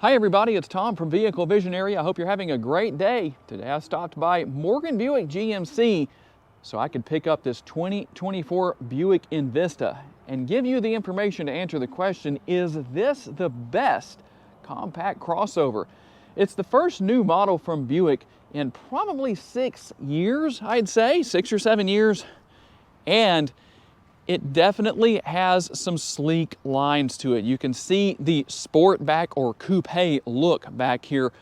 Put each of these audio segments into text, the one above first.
Hi everybody, it's Tom from Vehicle Visionary. I hope you're having a great day. Today I stopped by Morgan Buick GMC so I could pick up this 2024 Buick Envista and give you the information to answer the question, is this the best compact crossover? It's the first new model from Buick in probably 6 years, I'd say, 6 or 7 years. And it definitely has some sleek lines to it. You can see the sportback or coupe look back here.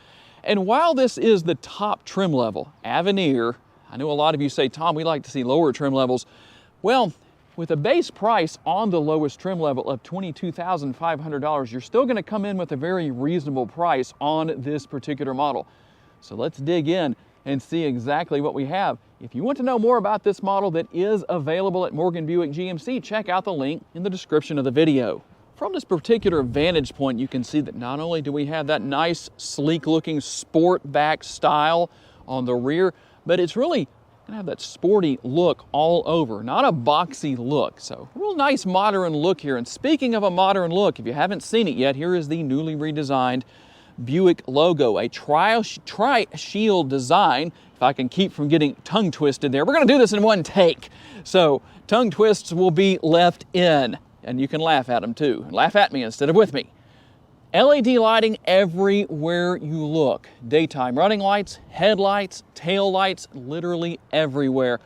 And while this is the top trim level, Avenir, I know a lot of you say, Tom, we like to see lower trim levels. Well, with a base price on the lowest trim level of $22,500, you're still gonna come in with a very reasonable price on this particular model. So let's dig in and see exactly what we have. If you want to know more about this model that is available at Morgan Buick GMC, check out the link in the description of the video. From this particular vantage point, you can see that not only do we have that nice, sleek looking sportback style on the rear, but it's really gonna have that sporty look all over, not a boxy look. So real nice modern look here. And speaking of a modern look, if you haven't seen it yet, here is the newly redesigned Buick logo, a tri-shield design. If I can keep from getting tongue twisted there, we're gonna do this in one take. So tongue twists will be left in, and you can laugh at them too. Laugh at me instead of with me. LED lighting everywhere you look. Daytime running lights, headlights, tail lights, literally everywhere.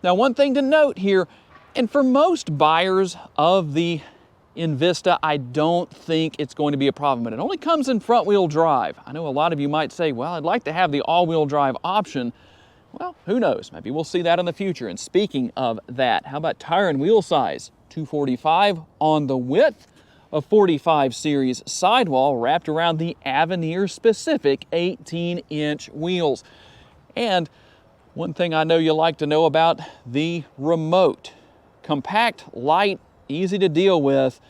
Now, one thing to note here, and for most buyers of the Envista, I don't think it's going to be a problem, but it only comes in front-wheel drive. I know a lot of you might say, well, I'd like to have the all-wheel drive option. Well, who knows? Maybe we'll see that in the future. And speaking of that, how about tire and wheel size? 245 on the width, a 45 series sidewall wrapped around the Avenir specific 18-inch wheels. And one thing I know you like to know about the remote. Compact, light, easy to deal with,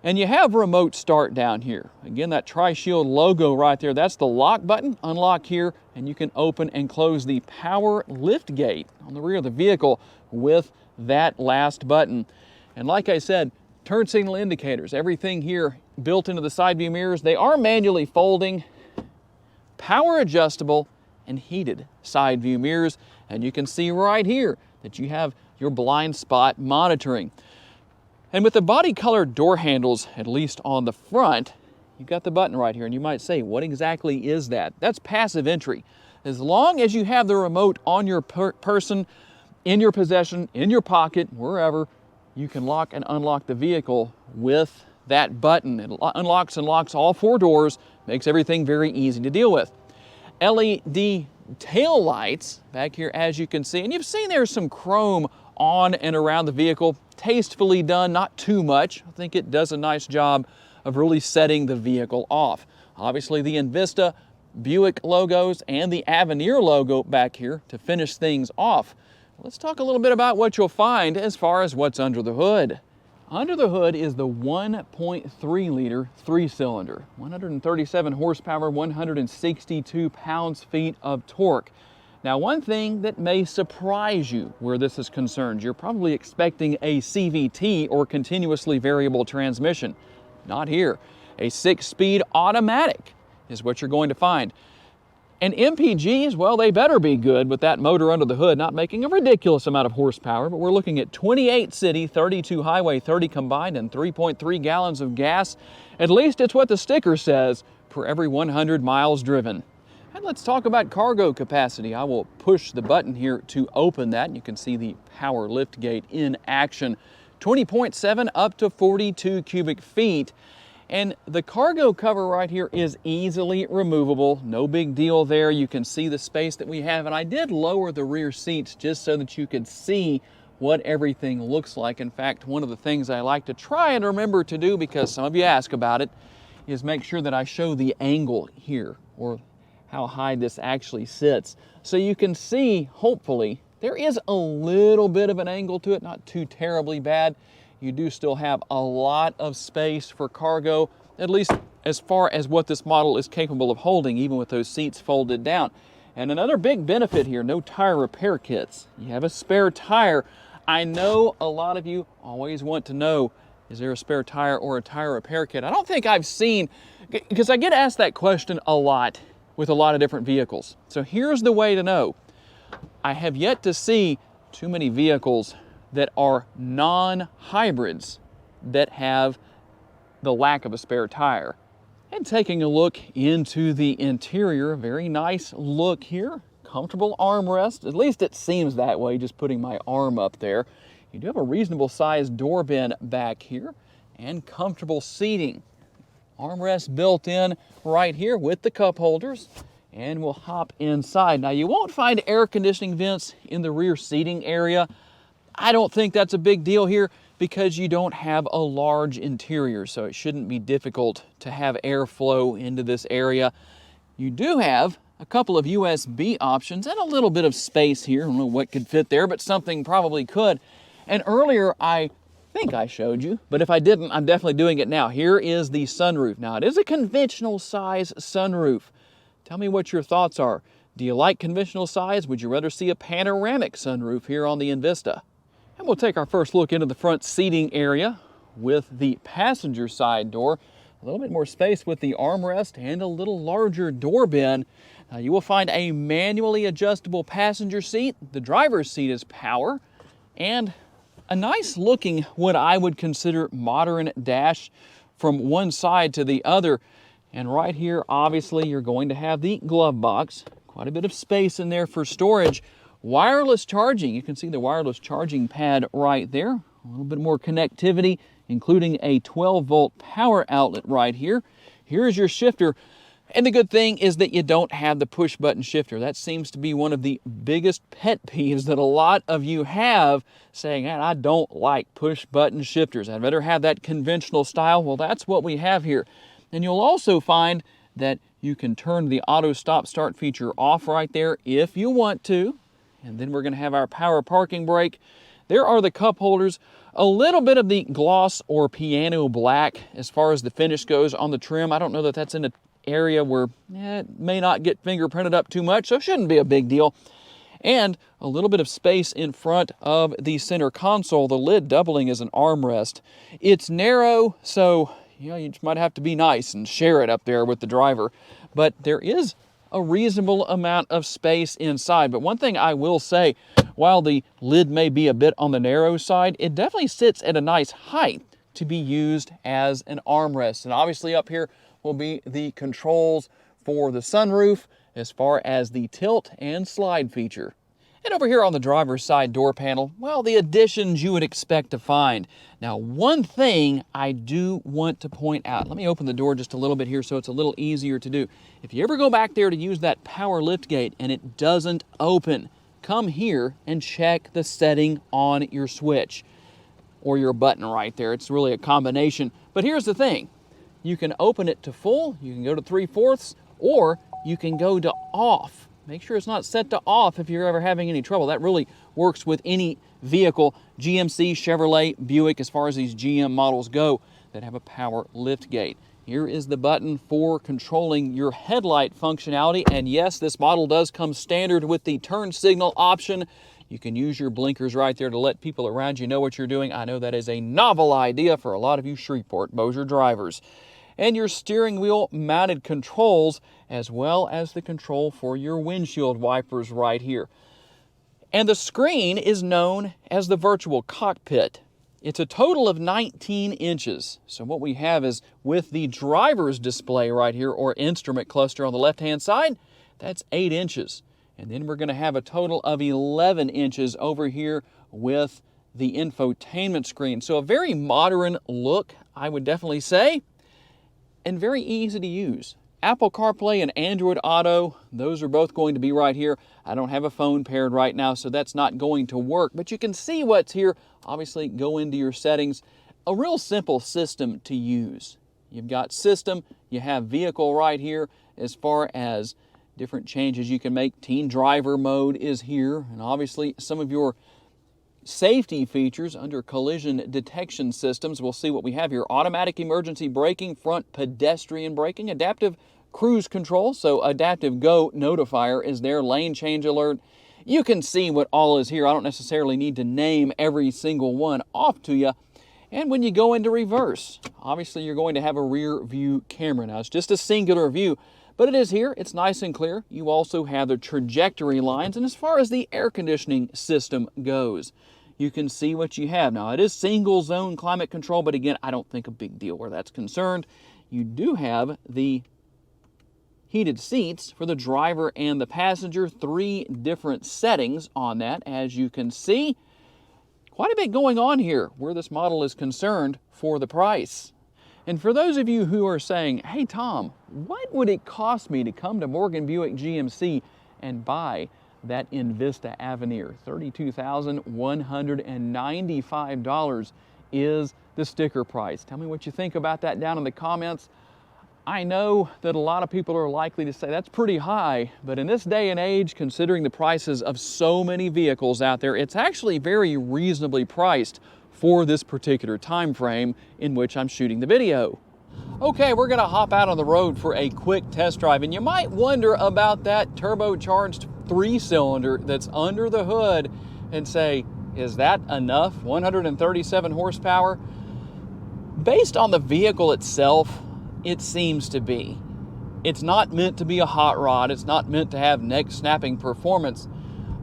and you have remote start down here. Again, that Tri-Shield logo right there, that's the lock button. Unlock here, and you can open and close the power lift gate on the rear of the vehicle with that last button. And like I said, turn signal indicators, everything here built into the side view mirrors. They are manually folding, power adjustable, and heated side view mirrors. And you can see right here that you have your blind spot monitoring. And with the body colored door handles, at least on the front, you've got the button right here. And you might say, what exactly is that? That's passive entry. As long as you have the remote on your person, in your possession, in your pocket, wherever, you can lock and unlock the vehicle with that button. It unlocks and locks all 4 doors, makes everything very easy to deal with. LED tail lights back here, as you can see, and you've seen there's some chrome on and around the vehicle. Tastefully done, not too much. I think it does a nice job of really setting the vehicle off. Obviously the Envista, Buick logos, and the Avenir logo back here to finish things off. Let's talk a little bit about what you'll find as far as what's under the hood. Under the hood is the 1.3 liter 3-cylinder, 137 horsepower, 162 pounds-feet of torque. Now, one thing that may surprise you where this is concerned, you're probably expecting a CVT or continuously variable transmission. Not here. A 6-speed automatic is what you're going to find. And MPGs, well, they better be good with that motor under the hood, not making a ridiculous amount of horsepower, but we're looking at 28 city, 32 highway, 30 combined, and 3.3 gallons of gas. At least it's what the sticker says per every 100 miles driven. And let's talk about cargo capacity. I will push the button here to open that. You can see the power lift gate in action. 20.7 up to 42 cubic feet. And the cargo cover right here is easily removable. No big deal there. You can see the space that we have. And I did lower the rear seats just so that you could see what everything looks like. In fact, one of the things I like to try and remember to do, because some of you ask about it, is make sure that I show the angle here, or how high this actually sits. So you can see, hopefully, there is a little bit of an angle to it, not too terribly bad. You do still have a lot of space for cargo, at least as far as what this model is capable of holding, even with those seats folded down. And another big benefit here, no tire repair kits. You have a spare tire. I know a lot of you always want to know, Is there a spare tire or a tire repair kit? I don't think I've seen, because I get asked that question a lot with a lot of different vehicles. So here's the way to know. I have yet to see too many vehicles that are non-hybrids that have the lack of a spare tire. And taking a look into the interior, very nice look here. Comfortable armrest, at least it seems that way, just putting my arm up there. You do have a reasonable sized door bin back here and comfortable seating. Armrest built in right here with the cup holders, and we'll hop inside. Now you won't find air conditioning vents in the rear seating area. I don't think that's a big deal here because you don't have a large interior, so it shouldn't be difficult to have airflow into this area. You do have a couple of USB options and a little bit of space here. I don't know what could fit there, but something probably could. And earlier I think I showed you, but if I didn't, I'm definitely doing it now. Here is the sunroof. Now it is a conventional size sunroof. Tell me what your thoughts are. Do you like conventional size? Would you rather see a panoramic sunroof here on the Envista? And we'll take our first look into the front seating area with the passenger side door. A little bit more space with the armrest and a little larger door bin. You will find a manually adjustable passenger seat. The driver's seat is power, and a nice looking, what I would consider modern dash from one side to the other. And right here, obviously, you're going to have the glove box. Quite a bit of space in there for storage. Wireless charging. You can see the wireless charging pad right there. A little bit more connectivity, including a 12-volt power outlet right here. Here's your shifter. And the good thing is that you don't have the push button shifter. That seems to be one of the biggest pet peeves that a lot of you have, saying, "Man, I don't like push button shifters. I'd rather have that conventional style." Well, that's what we have here. And you'll also find that you can turn the auto stop start feature off right there if you want to. And then we're going to have our power parking brake. There are the cup holders. A little bit of the gloss or piano black as far as the finish goes on the trim. I don't know that that's in an area where it may not get fingerprinted up too much, so it shouldn't be a big deal. And a little bit of space in front of the center console, the lid doubling as an armrest. It's narrow, so you just might have to be nice and share it up there with the driver. But there is a reasonable amount of space inside. But one thing I will say, while the lid may be a bit on the narrow side, it definitely sits at a nice height to be used as an armrest. And obviously up here will be the controls for the sunroof as far as the tilt and slide feature. And over here on the driver's side door panel, well, the additions you would expect to find. Now, one thing I do want to point out, let me open the door just a little bit here so it's a little easier to do. If you ever go back there to use that power lift gate and it doesn't open, come here and check the setting on your switch or your button right there. It's really a combination. But here's the thing. You can open it to full, you can go to 3/4, or you can go to off. Make sure it's not set to off if you're ever having any trouble. That really works with any vehicle, GMC, Chevrolet, Buick, as far as these GM models go that have a power lift gate. Here is the button for controlling your headlight functionality. And yes, this model does come standard with the turn signal option. You can use your blinkers right there to let people around you know what you're doing. I know that is a novel idea for a lot of you Shreveport-Bossier drivers. And your steering wheel mounted controls, as well as the control for your windshield wipers right here. And the screen is known as the virtual cockpit. It's a total of 19 inches. So what we have is with the driver's display right here, or instrument cluster on the left-hand side, that's 8 inches. And then we're going to have a total of 11 inches over here with the infotainment screen. So a very modern look, I would definitely say, and very easy to use. Apple CarPlay and Android Auto, those are both going to be right here. I don't have a phone paired right now, so that's not going to work, but you can see what's here. Obviously, go into your settings. A real simple system to use. You've got system, you have vehicle right here as far as different changes you can make. Teen driver mode is here, and obviously some of your safety features under collision detection systems. We'll see what we have here. Automatic emergency braking, front pedestrian braking, adaptive cruise control, so adaptive go notifier is there, lane change alert. You can see what all is here. I don't necessarily need to name every single one off to you. And when you go into reverse, obviously you're going to have a rear view camera. Now it's just a singular view, but it is here, it's nice and clear. You also have the trajectory lines, and as far as the air conditioning system goes, you can see what you have. Now it is single zone climate control, but again, I don't think a big deal where that's concerned. You do have the heated seats for the driver and the passenger, 3 different settings on that, as you can see. Quite a bit going on here where this model is concerned for the price. And for those of you who are saying, hey Tom, what would it cost me to come to Morgan Buick GMC and buy that Envista Avenir? $32,195 is the sticker price. Tell me what you think about that down in the comments. I know that a lot of people are likely to say that's pretty high, but in this day and age, considering the prices of so many vehicles out there, it's actually very reasonably priced for this particular time frame in which I'm shooting the video. Okay, we're gonna hop out on the road for a quick test drive, and you might wonder about that turbocharged 3-cylinder that's under the hood and say, is that enough? 137 horsepower? Based on the vehicle itself, it seems to be. It's not meant to be a hot rod. It's not meant to have neck-snapping performance.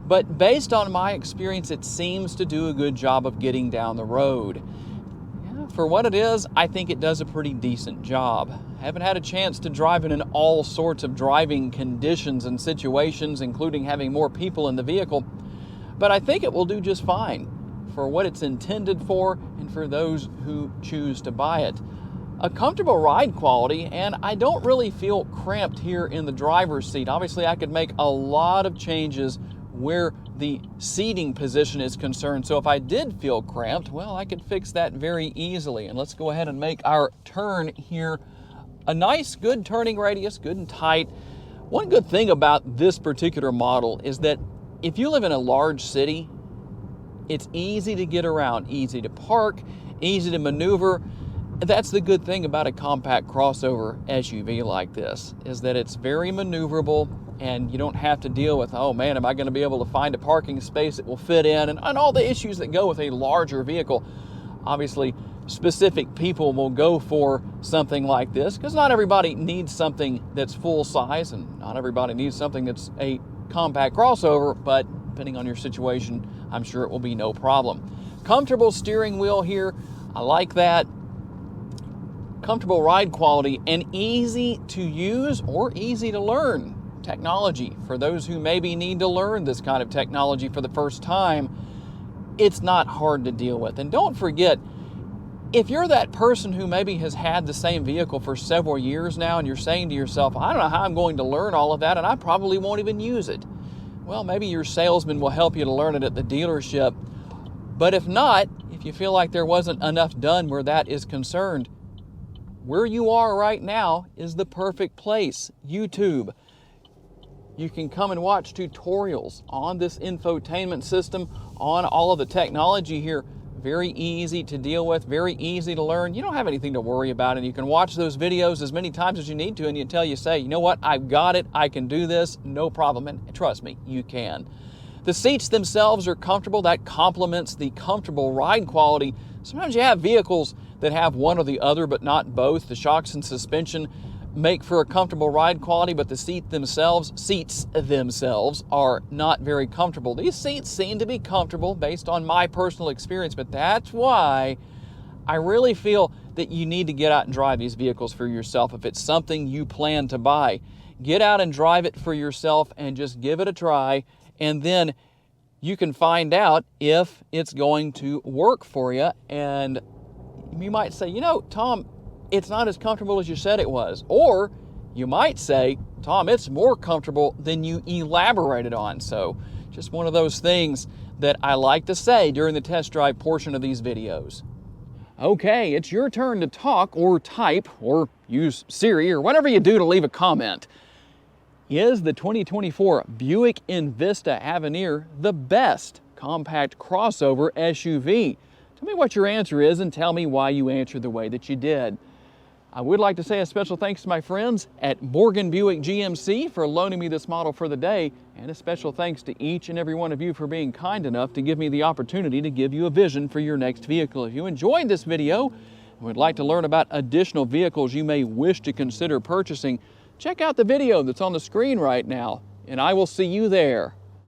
But based on my experience, it seems to do a good job of getting down the road. Yeah, for what it is, I think it does a pretty decent job. I haven't had a chance to drive it in all sorts of driving conditions and situations, including having more people in the vehicle, but I think it will do just fine for what it's intended for and for those who choose to buy it. A comfortable ride quality, and I don't really feel cramped here in the driver's seat. Obviously, I could make a lot of changes where the seating position is concerned. So if I did feel cramped, well, I could fix that very easily. And let's go ahead and make our turn here. A nice, good turning radius, good and tight. One good thing about this particular model is that if you live in a large city, it's easy to get around, easy to park, easy to maneuver. That's the good thing about a compact crossover SUV like this, is that it's very maneuverable and you don't have to deal with, oh man, am I going to be able to find a parking space that will fit in, and all the issues that go with a larger vehicle. Obviously, specific people will go for something like this because not everybody needs something that's full size and not everybody needs something that's a compact crossover, but depending on your situation, I'm sure it will be no problem. Comfortable steering wheel here, I like that. Comfortable ride quality and easy to use or easy to learn technology. For those who maybe need to learn this kind of technology for the first time, it's not hard to deal with. And don't forget, if you're that person who maybe has had the same vehicle for several years now and you're saying to yourself, I don't know how I'm going to learn all of that and I probably won't even use it. Well, maybe your salesman will help you to learn it at the dealership. But if not, if you feel like there wasn't enough done where that is concerned, where you are right now is the perfect place, YouTube. You can come and watch tutorials on this infotainment system, on all of the technology here. Very easy to deal with, very easy to learn. You don't have anything to worry about, and you can watch those videos as many times as you need to, and until you say, you know what, I've got it, I can do this, no problem, and trust me, you can. The seats themselves are comfortable. That complements the comfortable ride quality. Sometimes you have vehicles that have one or the other, but not both. The shocks and suspension make for a comfortable ride quality, but the seats themselves are not very comfortable. These seats seem to be comfortable based on my personal experience, but that's why I really feel that you need to get out and drive these vehicles for yourself. If it's something you plan to buy, get out and drive it for yourself and just give it a try, and then you can find out if it's going to work for you. And you might say, you know, Tom, it's not as comfortable as you said it was. Or you might say, Tom, it's more comfortable than you elaborated on. So just one of those things that I like to say during the test drive portion of these videos. Okay, it's your turn to talk or type or use Siri or whatever you do to leave a comment. Is the 2024 Buick Envista Avenir the best compact crossover SUV? Tell me what your answer is and tell me why you answered the way that you did. I would like to say a special thanks to my friends at Morgan Buick GMC for loaning me this model for the day, and a special thanks to each and every one of you for being kind enough to give me the opportunity to give you a vision for your next vehicle. If you enjoyed this video and would like to learn about additional vehicles you may wish to consider purchasing, check out the video that's on the screen right now, and I will see you there.